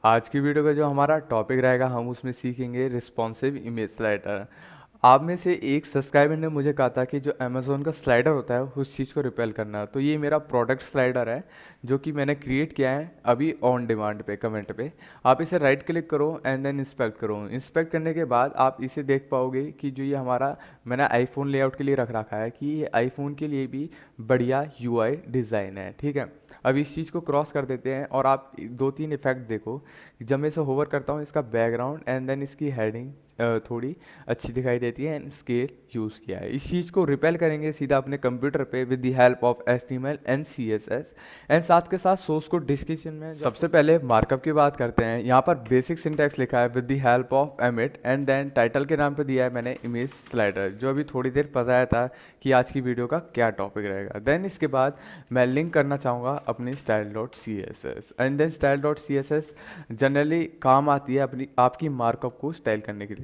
आज की वीडियो का जो हमारा टॉपिक रहेगा हम उसमें सीखेंगे रिस्पॉन्सिव इमेज स्लाइडर। आप में से एक सब्सक्राइबर ने मुझे कहा था कि जो अमेज़ोन का स्लाइडर होता है उस चीज़ को रिपेल करना, तो ये मेरा प्रोडक्ट स्लाइडर है जो कि मैंने क्रिएट किया है अभी ऑन डिमांड पे कमेंट पे। आप इसे राइट क्लिक करो एंड देन इंस्पेक्ट करो। इंस्पेक्ट करने के बाद आप इसे देख पाओगे कि जो ये हमारा मैंने आईफोन लेआउट के लिए रख रखा है कि ये आईफोन के लिए भी बढ़िया यूआई डिज़ाइन है। ठीक है, अब इस चीज़ को क्रॉस कर देते हैं और आप दो तीन इफेक्ट देखो। जब मैं इसे होवर करता हूँ इसका बैकग्राउंड एंड देन इसकी हेडिंग थोड़ी अच्छी दिखाई देती है एंड स्केल यूज़ किया है। इस चीज़ को रिपेल करेंगे सीधा अपने कंप्यूटर पे with the help of HTML and CSS and साथ के साथ सोर्स को डिस्क्रिप्शन में सबसे पहले मार्कअप की बात करते हैं। यहाँ पर बेसिक सिंटैक्स लिखा है with the help of Emmet and then title के नाम पे दिया है मैंने इमेज स्लाइडर, जो अभी थोड़ी देर बताया था कि आज की वीडियो का क्या टॉपिक रहेगा। देन इसके बाद मैं लिंक करना चाहूँगा अपनी style dot C S S and then style dot C S S generally काम आती है अपनी आपकी मार्कअप को स्टाइल करने के लिए।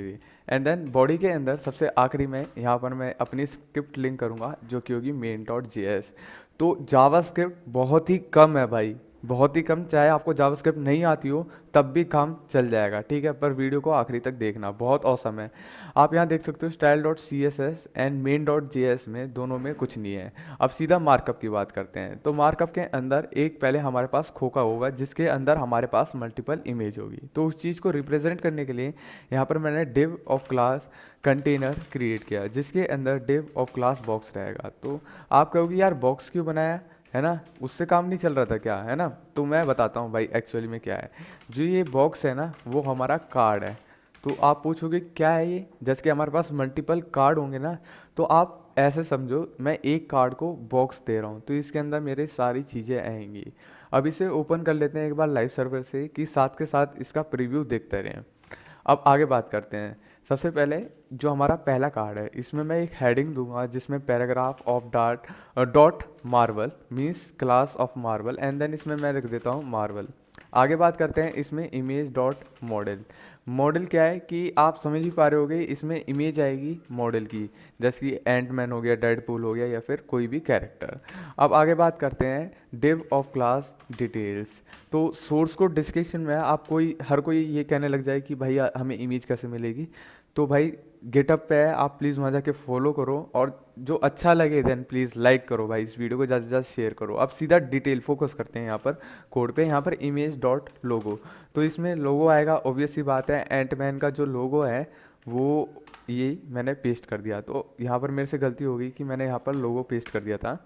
एंड देन बॉडी के अंदर सबसे आखिरी में यहाँ पर मैं अपनी स्क्रिप्ट लिंक करूँगा जो कि होगी मेन डॉट जे एस। तो जावास्क्रिप्ट बहुत ही कम है भाई, बहुत ही कम। चाहे आपको जावास्क्रिप्ट नहीं आती हो तब भी काम चल जाएगा, ठीक है। पर वीडियो को आखिरी तक देखना, बहुत औसम है। आप यहाँ देख सकते हो style dot C S S and main dot J S में दोनों में कुछ नहीं है। अब सीधा मार्कअप की बात करते हैं। तो मार्कअप के अंदर एक पहले हमारे पास खोखा होगा जिसके अंदर हमारे पास मल्टीपल इमेज होगी। तो उस चीज़ को रिप्रेजेंट करने के लिए यहाँ पर मैंने div of class container create किया जिसके अंदर div ऑफ क्लास बॉक्स रहेगा। तो आप कहोगे यार बॉक्स क्यों बनाया, है ना, उससे काम नहीं चल रहा था क्या, है ना। तो मैं बताता हूँ भाई एक्चुअली में क्या है। जो ये बॉक्स है ना वो हमारा कार्ड है। तो आप पूछोगे क्या है ये, जैसे कि हमारे पास मल्टीपल कार्ड होंगे ना, तो आप ऐसे समझो मैं एक कार्ड को बॉक्स दे रहा हूँ तो इसके अंदर मेरे सारी चीज़ें आएंगी। अब इसे ओपन कर लेते हैं एक बार लाइव सर्वर से कि साथ के साथ इसका प्रीव्यू देखते रहें। अब आगे बात करते हैं। सबसे पहले जो हमारा पहला कार्ड है इसमें मैं एक हेडिंग दूंगा जिसमें paragraph of dot Marvel means class of Marvel and then इसमें मैं लिख देता हूँ मार्वल। आगे बात करते हैं इसमें इमेज डॉट मॉडल। मॉडल क्या है कि आप समझ ही पा रहे होगे, इसमें इमेज आएगी मॉडल की, जैसे कि एंट मैन हो गया, डेडपूल हो गया या फिर कोई भी कैरेक्टर। अब आगे बात करते हैं डिव ऑफ क्लास डिटेल्स। तो सोर्स कोड डिस्क्रिप्शन में आप हर कोई ये कहने लग जाए कि भाई हमें इमेज कैसे मिलेगी। तो भाई गेटअप पे है, आप प्लीज़ वहाँ जाके फॉलो करो और जो अच्छा लगे देन प्लीज़ लाइक करो भाई, इस वीडियो को ज़्यादा से ज़्यादा शेयर करो। अब सीधा डिटेल फोकस करते हैं यहाँ पर कोड पे। यहाँ पर इमेज डॉट लोगो, तो इसमें लोगो आएगा, ऑब्वियस सी बात है एंटमैन का जो लोगो है वो ये मैंने पेस्ट कर दिया। तो यहाँ पर मेरे से गलती हो गई कि मैंने यहाँ पर लोगो पेस्ट कर दिया था।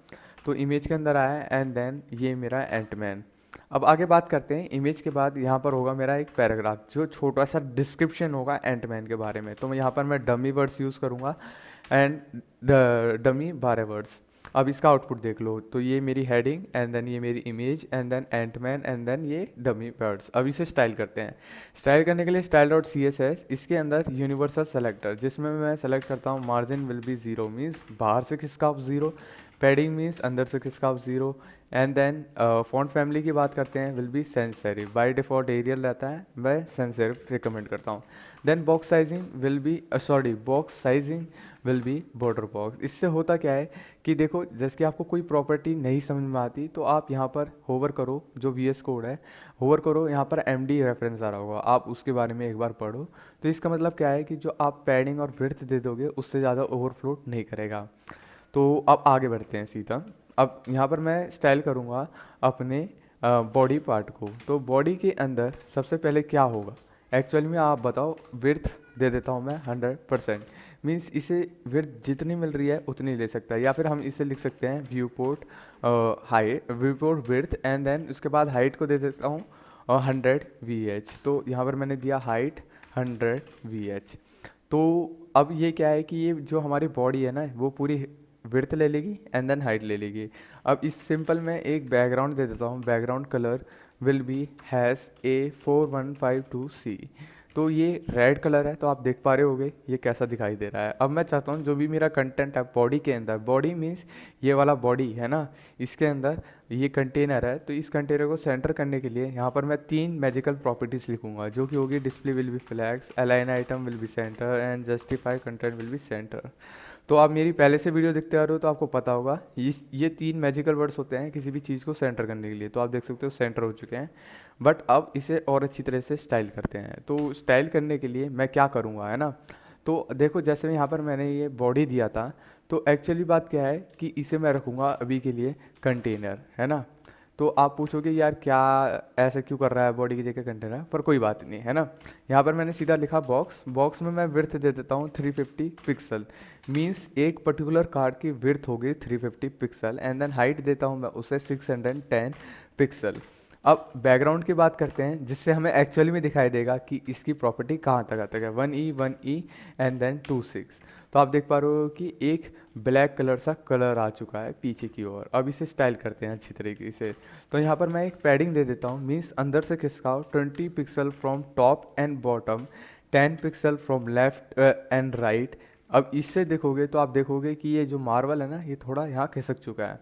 तो इमेज के अंदर आया एंड देन ये मेरा एंटमैन। अब आगे बात करते हैं। इमेज के बाद यहाँ पर होगा मेरा एक पैराग्राफ जो छोटा सा डिस्क्रिप्शन होगा एंटमैन के बारे में। तो मैं यहाँ पर मैं डमी वर्ड्स यूज़ करूँगा एंड डमी 12 वर्ड्स। अब इसका आउटपुट देख लो, तो ये मेरी हेडिंग एंड देन ये मेरी image and then Ant Man and then ये डमी वर्ड्स। अब इसे स्टाइल करते हैं। स्टाइल करने के लिए style dot C S S, इसके अंदर यूनिवर्सल सेलेक्टर जिसमें मैं सेलेक्ट करता हूँ margin will be zero means बाहर से किसका ऑफ जीरो, पैडिंग मीन्स अंदर से किसका of zero and then font family की बात करते हैं will be sans serif, by default Arial रहता है, मैं सेंस सेरिफ रिकमेंड करता हूँ। Then box sizing will be box sizing will be border box. इससे होता क्या है कि देखो जैसे कि आपको कोई प्रॉपर्टी नहीं समझ में आती तो आप यहाँ पर होवर करो, जो VS कोड है होवर करो, यहाँ पर MD रेफरेंस आ रहा होगा, आप उसके बारे में एक बार पढ़ो। तो इसका मतलब क्या है कि जो आप पैडिंग और विड्थ दे दोगे उससे ज़्यादा ओवरफ्लो नहीं करेगा। तो अब आगे बढ़ते हैं सीधा। अब यहाँ पर मैं स्टाइल करूँगा अपने बॉडी पार्ट को। तो बॉडी के अंदर सबसे पहले क्या होगा एक्चुअली में आप बताओ। विड्थ दे देता हूँ मैं 100%, मीन्स इसे विड्थ जितनी मिल रही है उतनी ले सकता है, या फिर हम इसे लिख सकते हैं viewport height, viewport width and then उसके बाद हाइट को दे देता हूँ 100 VH। तो यहाँ पर मैंने दिया हाइट 100 VH। तो अब ये क्या है कि ये जो हमारी बॉडी है ना वो पूरी विड्थ ले लेगी एंड देन हाइट ले लेगी। अब इस सिंपल में एक बैकग्राउंड दे देता हूँ, background colour will B has A4152C। तो ये रेड कलर है, तो आप देख पा रहे होगे ये कैसा दिखाई दे रहा है। अब मैं चाहता हूँ जो भी मेरा कंटेंट है बॉडी के अंदर, बॉडी मीन्स ये वाला बॉडी है ना, इसके अंदर ये कंटेनर है, तो इस कंटेनर को सेंटर करने के लिए यहाँ पर मैं 3 मैजिकल प्रॉपर्टीज लिखूंगा जो कि होगी display will be flags, align item will be centre and justify content will be centre. तो आप मेरी पहले से वीडियो देखते आ रहे हो तो आपको पता होगा ये 3 मैजिकल वर्ड्स होते हैं किसी भी चीज़ को सेंटर करने के लिए। तो आप देख सकते हो सेंटर हो चुके हैं। बट अब इसे और अच्छी तरह से स्टाइल करते हैं। तो स्टाइल करने के लिए मैं क्या करूँगा, है ना। तो देखो जैसे यहाँ पर मैंने ये बॉडी दिया था, तो एक्चुअली बात क्या है कि इसे मैं रखूँगा अभी के लिए कंटेनर, है ना। तो आप पूछोगे यार क्या ऐसे क्यों कर रहा है बॉडी की जगह कंटेनर, पर कोई बात नहीं, है ना। यहाँ पर मैंने सीधा लिखा बॉक्स, बॉक्स में मैं विड्थ दे देता हूँ 350 पिक्सल। मीन्स एक पर्टिकुलर कार्ड की विड्थ होगी 350 पिक्सल, एंड देन हाइट देता हूँ मैं उसे 610 पिक्सल। अब बैकग्राउंड की बात करते हैं, जिससे हमें एक्चुअली में दिखाई देगा कि इसकी प्रॉपर्टी कहाँ तक आता है, 1E एंड देन 26। तो आप देख पा रहे हो कि एक ब्लैक कलर सा कलर आ चुका है पीछे की ओर। अब इसे स्टाइल करते हैं अच्छी तरीके से। तो यहाँ पर मैं एक पैडिंग दे देता हूँ, मीन्स अंदर से खिसकाओ 20 pixel from top and bottom, 10 pixel from left and right. अब इससे देखोगे तो आप देखोगे कि ये जो मार्वल है ना, ये थोड़ा यहाँ खिसक चुका है।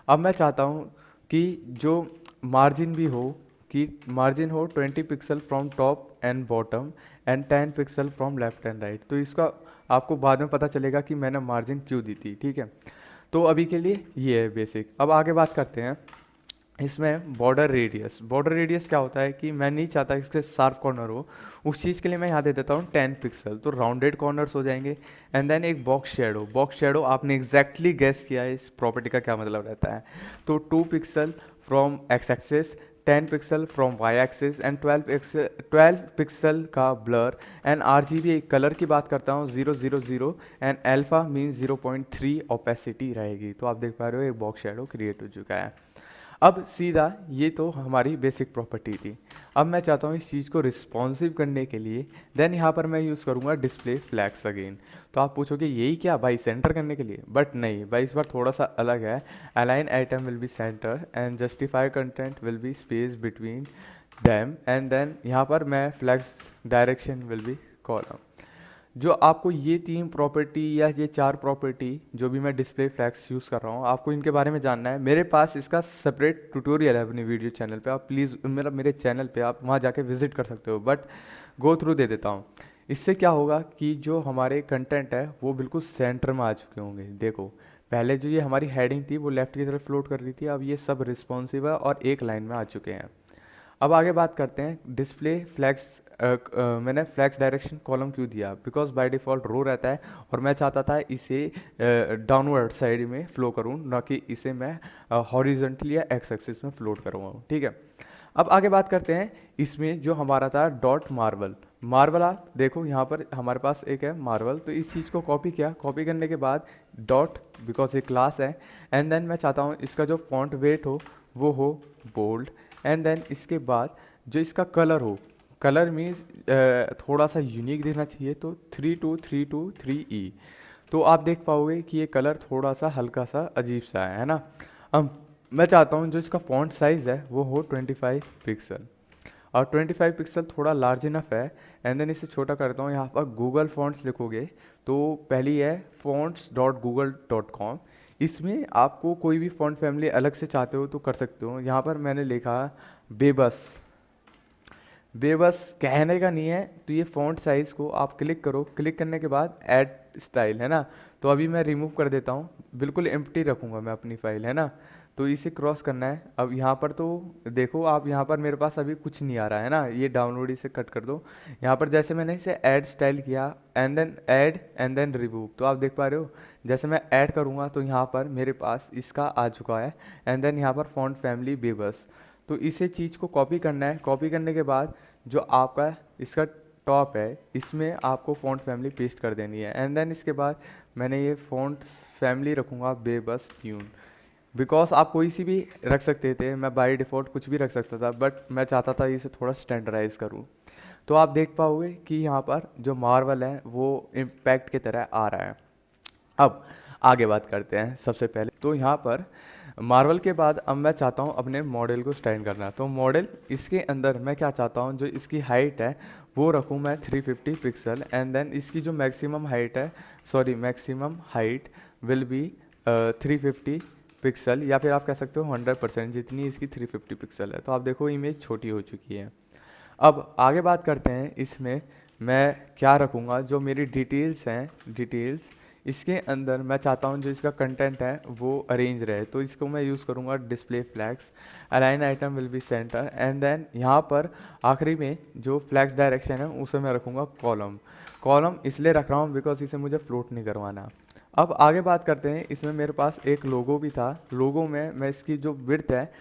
अब मैं चाहता हूँ कि जो मार्जिन भी हो, कि मार्जिन हो 20 pixel from top and bottom and 10 pixel from left and right. तो इसका आपको बाद में पता चलेगा कि मैंने मार्जिन क्यों दी थी, ठीक है। तो अभी के लिए ये है बेसिक। अब आगे बात करते हैं इसमें बॉर्डर रेडियस। बॉर्डर रेडियस क्या होता है कि मैं नहीं चाहता इसके शार्प कॉर्नर हो, उस चीज़ के लिए मैं यहाँ दे देता हूँ 10 पिक्सल, तो राउंडेड कॉर्नर्स हो जाएंगे। एंड देन एक बॉक्स शेडो, बॉक्स शेडो आपने एग्जैक्टली गेस किया है इस प्रॉपर्टी का क्या मतलब रहता है। तो 2 pixel from X axis, 10 pixel from Y axis and 12 pixel का ब्लर। एंड RGB कलर की बात करता हूँ 000 एंड अल्फा मीन 0.3 ओपेसिटी रहेगी। तो आप देख पा रहे हो एक बॉक्स शेडो क्रिएट हो चुका है। अब सीधा ये तो हमारी बेसिक प्रॉपर्टी थी। अब मैं चाहता हूँ इस चीज़ को रिस्पॉन्सिव करने के लिए, देन यहाँ पर मैं यूज़ करूँगा डिस्प्ले फ्लैग्स अगेन। तो आप पूछोगे यही क्या भाई, सेंटर करने के लिए, बट नहीं भाई, इस बार थोड़ा सा अलग है। Align item will be centre and justify content will be space between them, and then यहाँ पर मैं flex direction will be column. जो आपको ये 3 प्रॉपर्टी या ये 4 प्रॉपर्टी जो भी मैं डिस्प्ले फ्लैग्स यूज़ कर रहा हूँ, आपको इनके बारे में जानना है, मेरे पास इसका सेपरेट ट्यूटोरियल है अपनी वीडियो चैनल पे। आप प्लीज़ मेरे चैनल पे आप वहाँ जाके विजिट कर सकते हो, बट गो थ्रू दे देता हूँ। इससे क्या होगा कि जो हमारे कंटेंट है वो बिल्कुल सेंटर में आ चुके होंगे। देखो पहले जो ये हमारी हेडिंग थी वो लेफ्ट की तरफ फ्लोट कर रही थी, अब ये सब रिस्पॉन्सिव है और एक लाइन में आ चुके हैं। अब आगे बात करते हैं डिस्प्ले फ्लैग्स। मैंने फ्लैग्स डायरेक्शन कॉलम क्यों दिया, बिकॉज बाय डिफ़ॉल्ट रो रहता है और मैं चाहता था इसे डाउनवर्ड साइड में फ्लो करूँ, ना कि इसे मैं हॉरिजॉन्टली या एक्स एक्सिस में फ्लोट करूँगा, ठीक है। अब आगे बात करते हैं इसमें जो हमारा था डॉट मार्वल। मार्वल आप देखो यहाँ पर हमारे पास एक है मार्वल, तो इस चीज़ को कॉपी किया, कॉपी करने के बाद डॉट, बिकॉज ये क्लास है। एंड देन मैं चाहता हूँ इसका जो फॉन्ट वेट हो वो हो बोल्ड। एंड देन इसके बाद जो इसका कलर हो, कलर मीन्स थोड़ा सा यूनिक दिखना चाहिए, तो 32323E। तो आप देख पाओगे कि ये कलर थोड़ा सा हल्का सा अजीब सा है ना। अब मैं चाहता हूँ जो इसका फॉन्ट साइज़ है वो हो 25 पिक्सल, और 25 पिक्सल थोड़ा लार्ज इनफ है। एंड देन इसे छोटा करता हूँ, यहाँ पर गूगल फॉन्ट्स लिखोगे तो पहली है fonts.google.com। इसमें आपको कोई भी फॉन्ट फैमिली अलग से चाहते हो तो कर सकते हो। यहाँ पर मैंने लिखा बेबस। बेबस कहने का नहीं है, तो ये फॉन्ट साइज़ को आप क्लिक करो, क्लिक करने के बाद ऐड स्टाइल, है ना। तो अभी मैं रिमूव कर देता हूँ, बिल्कुल एम्प्टी रखूँगा मैं अपनी फाइल, है ना। तो इसे क्रॉस करना है। अब यहाँ पर तो देखो आप, यहाँ पर मेरे पास अभी कुछ नहीं आ रहा है ना, ये डाउनलोड इसे कट कर दो। यहाँ पर जैसे मैंने इसे ऐड स्टाइल किया and then add and then remove, तो आप देख पा रहे हो जैसे मैं ऐड करूँगा तो यहाँ पर मेरे पास इसका आ चुका है। एंड देन यहाँ पर फॉन्ट फैमिली बेबस। तो इसे चीज़ को कॉपी करना है, कॉपी करने के बाद जो आपका इसका टॉप है इसमें आपको फॉन्ट फैमिली पेस्ट कर देनी है। एंड देन इसके बाद मैंने ये फॉन्ट फैमिली रखूँगा बेबस ट्यून, बिकॉज आप कोई सी भी रख सकते थे, मैं बाय डिफ़ॉल्ट कुछ भी रख सकता था, बट मैं चाहता था इसे थोड़ा स्टैंडर्डाइज करूँ। तो आप देख पाओगे कि यहाँ पर जो मार्वल है वो इम्पैक्ट की तरह आ रहा है। अब आगे बात करते हैं। सबसे पहले तो यहाँ पर मार्वल के बाद अब मैं चाहता हूँ अपने मॉडल को स्टैंड करना। तो मॉडल इसके अंदर मैं क्या चाहता हूँ, जो इसकी हाइट है वो रखूँ मैं 350 पिक्सल। एंड देन इसकी जो मैक्सिमम हाइट है, sorry maximum height will be 350 pixel, या फिर आप कह सकते हो 100% जितनी इसकी 350 पिक्सल है। तो आप देखो इमेज छोटी हो चुकी है। अब आगे बात करते हैं इसमें मैं क्या रखूँगा, जो मेरी डिटेल्स हैं, डिटेल्स इसके अंदर मैं चाहता हूँ जो इसका कंटेंट है वो अरेंज रहे, तो इसको मैं यूज़ करूँगा display flex, align item will be centre, and then यहाँ पर आखिरी में जो फ्लैग्स डायरेक्शन है उसे मैं रखूँगा कॉलम। कॉलम इसलिए रख रहा हूँ बिकॉज इसे मुझे फ्लोट नहीं करवाना। अब आगे बात करते हैं, इसमें मेरे पास एक लोगो भी था। लोगो में मैं इसकी जो विड्थ है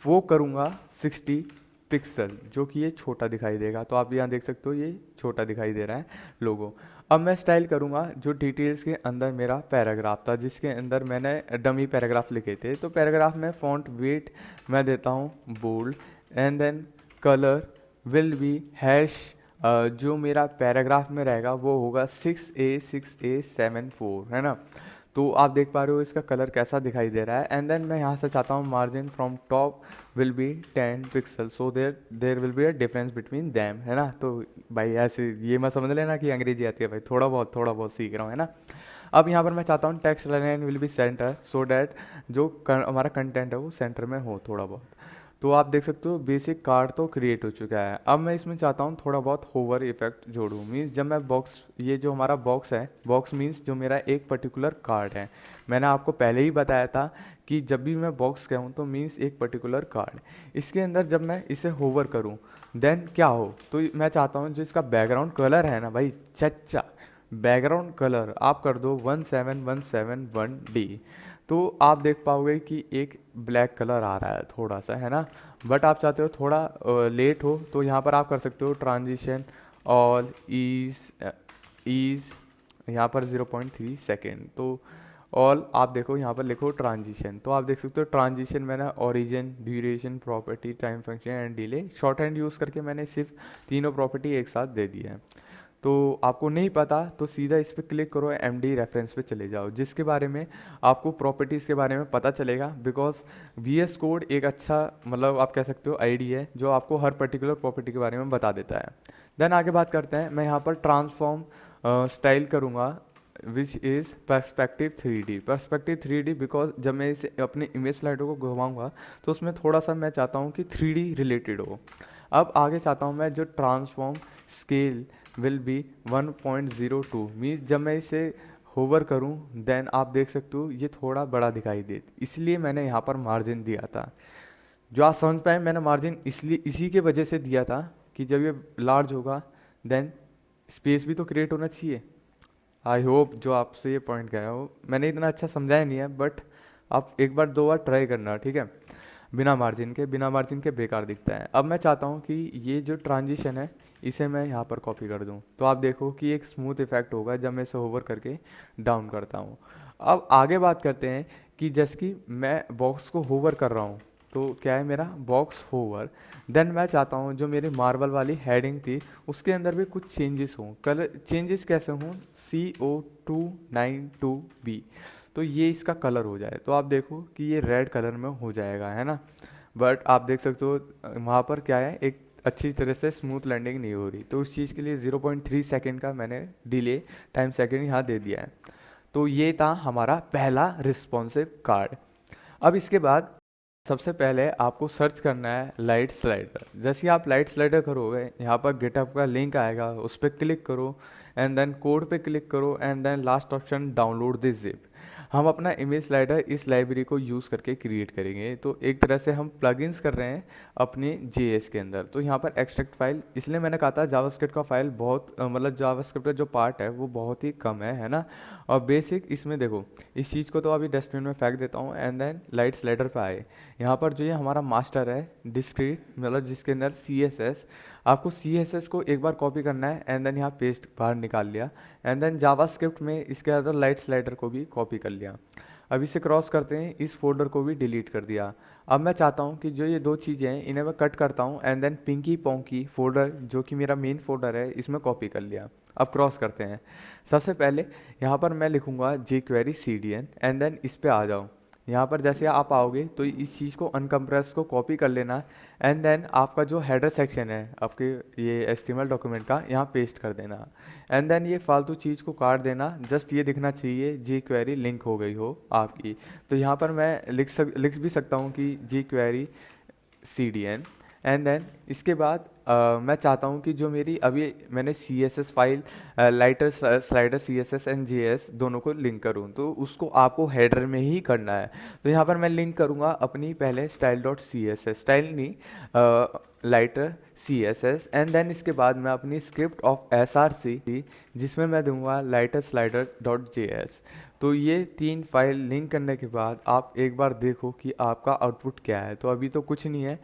वो करूँगा 60 पिक्सल, जो कि ये छोटा दिखाई देगा। तो आप यहाँ देख सकते हो ये छोटा दिखाई दे रहा है लोगो। अब मैं स्टाइल करूँगा जो डिटेल्स के अंदर मेरा पैराग्राफ था, जिसके अंदर मैंने डमी पैराग्राफ लिखे थे। तो पैराग्राफ में फ़ॉन्ट वेट मैं देता हूँ bold, and then colour will be hash, जो मेरा पैराग्राफ में रहेगा वो होगा 6A6A74, है ना। तो आप देख पा रहे हो इसका कलर कैसा दिखाई दे रहा है। एंड देन मैं यहाँ से चाहता हूँ margin from top will be 10 pixel, so there will be a difference between them, है ना। तो भाई ऐसे ये मत समझ लेना कि अंग्रेजी आती है, भाई थोड़ा बहुत सीख रहा हूँ, है ना। अब यहाँ पर मैं चाहता हूँ text line will be centre, so that जो हमारा कंटेंट है वो सेंटर में हो थोड़ा बहुत। तो आप देख सकते हो बेसिक कार्ड तो क्रिएट हो चुका है। अब मैं इसमें चाहता हूँ थोड़ा बहुत होवर इफेक्ट जोड़ूँ। मीन्स जब मैं बॉक्स, ये जो हमारा बॉक्स है, बॉक्स मीन्स जो मेरा एक पर्टिकुलर कार्ड है। मैंने आपको पहले ही बताया था कि जब भी मैं बॉक्स कहूँ तो मीन्स एक पर्टिकुलर कार्ड। इसके अंदर जब मैं इसे होवर करूँ देन क्या हो, तो मैं चाहता हूँ जो इसका बैकग्राउंड कलर है ना भाई, चच्चा बैकग्राउंड कलर आप कर दो 17171D। तो आप देख पाओगे कि एक ब्लैक कलर आ रहा है थोड़ा सा, है ना। बट आप चाहते हो थोड़ा लेट हो, तो यहाँ पर आप कर सकते हो ट्रांजिशन ऑल ईज यहाँ पर 0.3 सेकेंड। तो ऑल आप देखो यहाँ पर लिखो ट्रांजिशन, तो आप देख सकते हो ट्रांजिशन मैंने origin, duration, property, time function and delay, short hand use करके मैंने सिर्फ तीनों प्रॉपर्टी एक साथ दे दी है। तो आपको नहीं पता तो सीधा इस पर क्लिक करो, एमडी रेफरेंस पे चले जाओ, जिसके बारे में आपको प्रॉपर्टीज़ के बारे में पता चलेगा। बिकॉज वीएस कोड एक अच्छा मतलब आप कह सकते हो आईडी है जो आपको हर पर्टिकुलर प्रॉपर्टी के बारे में बता देता है। देन आगे बात करते हैं, मैं यहाँ पर ट्रांसफॉर्म स्टाइल करूँगा which is perspective 3D। Perspective 3D because जब मैं इसे अपने इमेज स्लाइडर को घुमाऊँगा तो उसमें थोड़ा सा मैं चाहता हूँ कि 3D रिलेटेड हो। अब आगे चाहता हूँ मैं जो transform scale will be 1.02, means जब मैं इसे होवर करूं देन आप देख सकते हो ये थोड़ा बड़ा दिखाई दे, इसलिए मैंने यहाँ पर मार्जिन दिया था। जो आप समझ पाए मैंने मार्जिन इसलिए इसी के वजह से दिया था कि जब ये लार्ज होगा देन स्पेस भी तो क्रिएट होना चाहिए। आई होप जो आपसे ये पॉइंट गया हो, मैंने इतना अच्छा समझाया नहीं है बट आप एक बार दो बार ट्राई करना, ठीक है। बिना मार्जिन के बेकार दिखता है। अब मैं चाहता हूँ कि ये जो ट्रांजिशन है इसे मैं यहाँ पर कॉपी कर दूँ, तो आप देखो कि एक स्मूथ इफेक्ट होगा जब मैं इसे होवर करके डाउन करता हूँ। अब आगे बात करते हैं कि जैसे कि मैं बॉक्स को होवर कर रहा हूँ, तो क्या है मेरा बॉक्स होवर। देन मैं चाहता हूँ जो मेरी मार्बल वाली हेडिंग थी उसके अंदर भी कुछ चेंजेस हों। कलर चेंजेस कैसे हों, CO292B, तो ये इसका कलर हो जाए। तो आप देखो कि ये रेड कलर में हो जाएगा, है ना। बट आप देख सकते हो वहाँ पर क्या है, एक अच्छी तरह से स्मूथ लैंडिंग नहीं हो रही, तो उस चीज़ के लिए 0.3 सेकेंड का मैंने डिले टाइम सेकेंड यहाँ दे दिया है। तो ये था हमारा पहला रिस्पॉन्सिव कार्ड। अब इसके बाद सबसे पहले आपको सर्च करना है लाइट स्लाइडर। जैसे ही आप लाइट स्लाइडर करोगे यहाँ पर गिटहब का लिंक आएगा, उस पर क्लिक करो एंड देन कोड पे क्लिक करो and then last option download this zip. हम अपना इमेज स्लाइडर इस लाइब्रेरी को यूज़ करके क्रिएट करेंगे, तो एक तरह से हम प्लगइन्स कर रहे हैं अपने जेएस के अंदर। तो यहाँ पर एक्सट्रैक्ट फाइल इसलिए मैंने कहा था जावास्क्रिप्ट का फाइल बहुत मतलब जावास्क्रिप्ट का जो पार्ट है वो बहुत ही कम है ना। और बेसिक इसमें देखो, इस चीज़ को तो अभी डस्टबिन में फेंक देता हूँ एंड देन लाइट स्लाइडर पे आए। यहाँ पर जो ये हमारा मास्टर है डिस्क्रीट मतलब जिसके अंदर CSS, आपको CSS को एक बार कॉपी करना है एंड देन यहाँ पेस्ट बाहर निकाल लिया एंड देन जावास्क्रिप्ट में इसके अंदर लाइट स्लाइडर को भी कॉपी कर लिया। अब इसे क्रॉस करते हैं, इस फोल्डर को भी डिलीट कर दिया। अब मैं चाहता हूँ कि जो ये दो चीज़ें हैं इन्हें मैं कट करता हूँ and then Pinky Ponky folder जो कि मेरा मेन फोल्डर है इसमें कॉपी कर लिया। अब क्रॉस करते हैं, सबसे पहले यहाँ पर मैं लिखूँगा jQuery CDN एंड देन इस पे आ जाओ। यहाँ पर जैसे आप आओगे तो इस चीज़ को अनकम्प्रेस को कॉपी कर लेना एंड देन आपका जो हेडर सेक्शन है आपके ये HTML डॉक्यूमेंट का यहाँ पेस्ट कर देना एंड देन ये फालतू चीज़ को काट देना। जस्ट ये दिखना चाहिए jQuery लिंक हो गई हो आपकी। तो यहाँ पर मैं लिख भी सकता हूँ कि jQuery CDN एंड देन इसके बाद मैं चाहता हूँ कि जो मेरी अभी मैंने C S S file lighter slider C S S and J S दोनों को लिंक करूँ, तो उसको आपको हेडर में ही करना है। तो यहाँ पर मैं लिंक करूँगा अपनी पहले style dot C S S, style नहीं, lighter C S S, and then इसके बाद मैं अपनी script of S R C जिसमें मैं दूंगा lighter slider dot J S. तो ये 3 फाइल लिंक करने के बाद आप एक बार देखो कि आपका आउटपुट क्या है। तो अभी तो कुछ नहीं है,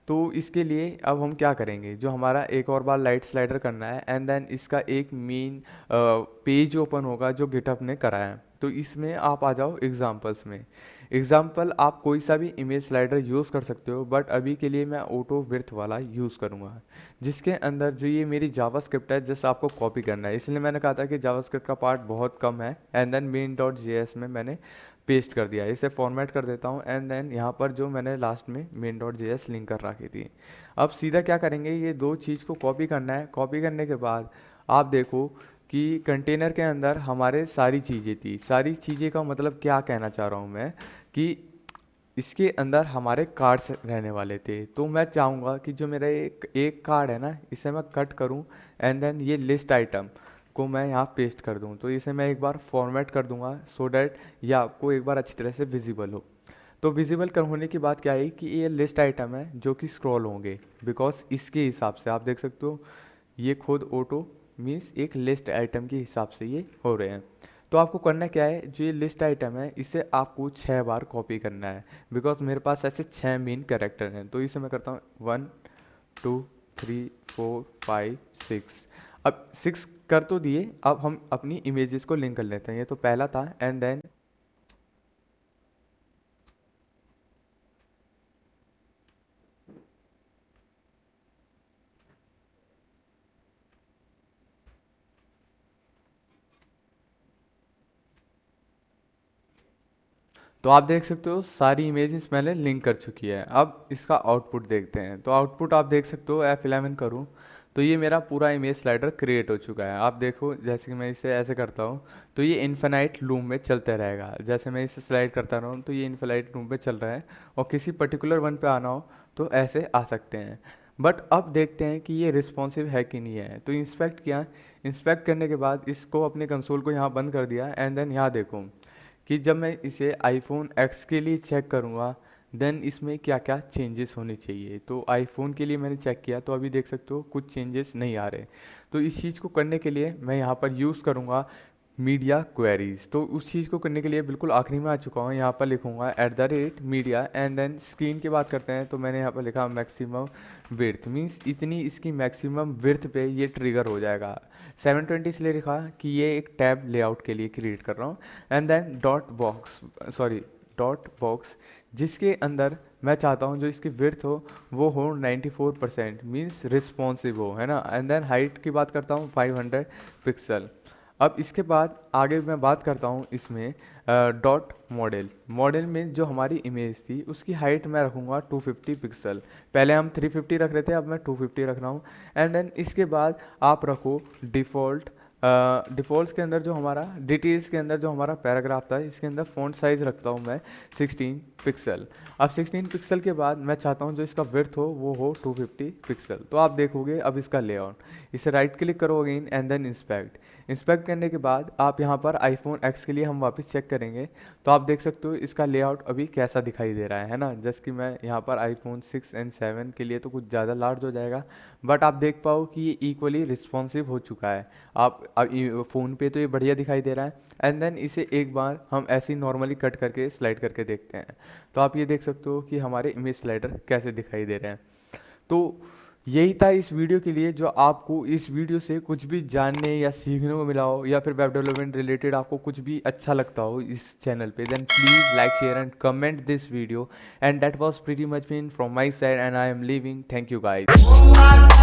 तो इसके लिए अब हम क्या करेंगे, जो हमारा एक और बार लाइट स्लाइडर करना है एंड देन इसका एक मेन पेज ओपन होगा जो गिटहब ने करा है। तो इसमें आप आ जाओ एग्जांपल्स में। एग्जाम्पल आप कोई सा भी इमेज स्लाइडर यूज़ कर सकते हो, बट अभी के लिए मैं ऑटो विड्थ वाला यूज़ करूँगा, जिसके अंदर जो ये मेरी जावास्क्रिप्ट है जस्ट आपको कॉपी करना है। इसलिए मैंने कहा था कि जावास्क्रिप्ट का पार्ट बहुत कम है, and then main dot JS में मैंने पेस्ट कर दिया। इसे फॉर्मेट कर देता हूँ एंड देन यहाँ पर जो मैंने लास्ट में मेन डॉट जेएस लिंक कर रखी थी। अब सीधा क्या करेंगे, ये दो चीज़ को कॉपी करना है। कॉपी करने के बाद आप देखो कि कंटेनर के अंदर हमारे सारी चीज़ें थी। सारी चीज़ें का मतलब क्या कहना चाह रहा हूँ मैं, कि इसके अंदर हमारे कार्ड्स रहने वाले थे। तो मैं चाहूँगा कि जो मेरा एक कार्ड है ना, इसे मैं कट करूँ एंड देन ये लिस्ट आइटम को मैं यहाँ पेस्ट कर दूँ। तो इसे मैं एक बार फॉर्मेट कर दूँगा सो डैट ये आपको एक बार अच्छी तरह से विजिबल हो। तो विजिबल कर होने की बात क्या है कि ये लिस्ट आइटम है जो कि स्क्रॉल होंगे, बिकॉज इसके हिसाब से आप देख सकते हो ये खुद ऑटो मीन्स एक लिस्ट आइटम के हिसाब से ये हो रहे हैं। तो आपको करना क्या है, जो ये लिस्ट आइटम है इसे आपको 6 बार कॉपी करना है, बिकॉज मेरे पास ऐसे 6 मेन कैरेक्टर हैं। तो इसे मैं करता हूँ 1 2 3 4 5 6। अब 6 कर तो दिए, अब हम अपनी इमेजेस को लिंक कर लेते हैं। ये तो पहला था एंड देन तो आप देख सकते हो सारी इमेजेस मैंने लिंक कर चुकी है। अब इसका आउटपुट देखते हैं। तो आउटपुट आप देख सकते हो F11 करूँ तो ये मेरा पूरा इमेज स्लाइडर क्रिएट हो चुका है। आप देखो जैसे कि मैं इसे ऐसे करता हूँ तो ये इन्फिनाइट लूप में चलते रहेगा। जैसे मैं इसे स्लाइड करता रहूँ तो ये इन्फिनाइट लूप में चल रहा है, और किसी पर्टिकुलर वन पे आना हो तो ऐसे आ सकते हैं। बट अब देखते हैं कि ये रिस्पॉन्सिव है कि नहीं है। तो इंस्पेक्ट किया, इंस्पेक्ट करने के बाद इसको अपने कंसोल को यहाँ बंद कर दिया एंड देन यहाँ देखो कि जब मैं इसे आईफोन एक्स के लिए चेक करूँगा देन इसमें क्या क्या चेंजेस होने चाहिए। तो आईफोन के लिए मैंने चेक किया तो अभी देख सकते हो कुछ चेंजेस नहीं आ रहे। तो इस चीज़ को करने के लिए मैं यहाँ पर यूज़ करूँगा मीडिया क्वेरीज। तो उस चीज़ को करने के लिए बिल्कुल आखिरी में आ चुका हूँ, यहाँ पर लिखूँगा @media एंड देन स्क्रीन की बात करते हैं तो मैंने यहाँ पर लिखा मैक्सिमम विड्थ, मीन्स इतनी इसकी मैक्सिमम विड्थ पे ये ट्रिगर हो जाएगा। 720 इसलिए लिखा कि ये एक टैब लेआउट के लिए क्रिएट कर रहा हूँ। एंड देन डॉट बॉक्स जिसके अंदर मैं चाहता हूँ जो इसकी विड्थ हो वो हो 94% मीन्स रिस्पॉन्सिव हो, है ना। एंड देन हाइट की बात करता हूँ 500 पिक्सल। अब इसके बाद आगे मैं बात करता हूँ इसमें डॉट मॉडल। मॉडल में जो हमारी इमेज थी उसकी हाइट मैं रखूँगा 250 पिक्सल। पहले हम 350 रख रहे थे, अब मैं 250 रख रहा हूँ। एंड देन इसके बाद आप रखो डिफ़ॉल्ट। डिफ़ॉल्ट्स के अंदर जो हमारा डिटेल्स के अंदर जो हमारा पैराग्राफ था इसके अंदर फ़ॉन्ट साइज़ रखता हूँ मैं 16 पिक्सल। अब 16 पिक्सल के बाद मैं चाहता हूँ जो इसका विड्थ हो वो हो 250 पिक्सल। तो आप देखोगे अब इसका लेआउट, इसे राइट क्लिक करो again and then inspect. Inspect करने के बाद आप यहाँ पर आईफोन एक्स के लिए हम वापस चेक करेंगे तो आप देख सकते हो इसका लेआउट अभी कैसा दिखाई दे रहा है ना। जैसे कि मैं यहाँ पर आईफोन 6 एंड 7 के लिए तो कुछ ज़्यादा लार्ज हो जाएगा, बट आप देख पाओ कि ये इक्वली रिस्पॉन्सिव हो चुका है। आप अब फ़ोन पे तो ये बढ़िया दिखाई दे रहा है। एंड देन इसे एक बार हम ऐसे ही नॉर्मली कट करके स्लाइड करके देखते हैं तो आप ये देख सकते हो कि हमारे इमेज स्लाइडर कैसे दिखाई दे रहे हैं। तो यही था इस वीडियो के लिए। जो आपको इस वीडियो से कुछ भी जानने या सीखने को मिला हो या फिर वेब डेवलपमेंट रिलेटेड आपको कुछ भी अच्छा लगता हो इस चैनल पे, then please like share and comment this video. And that was pretty much mean from my side and I am leaving. Thank you guys.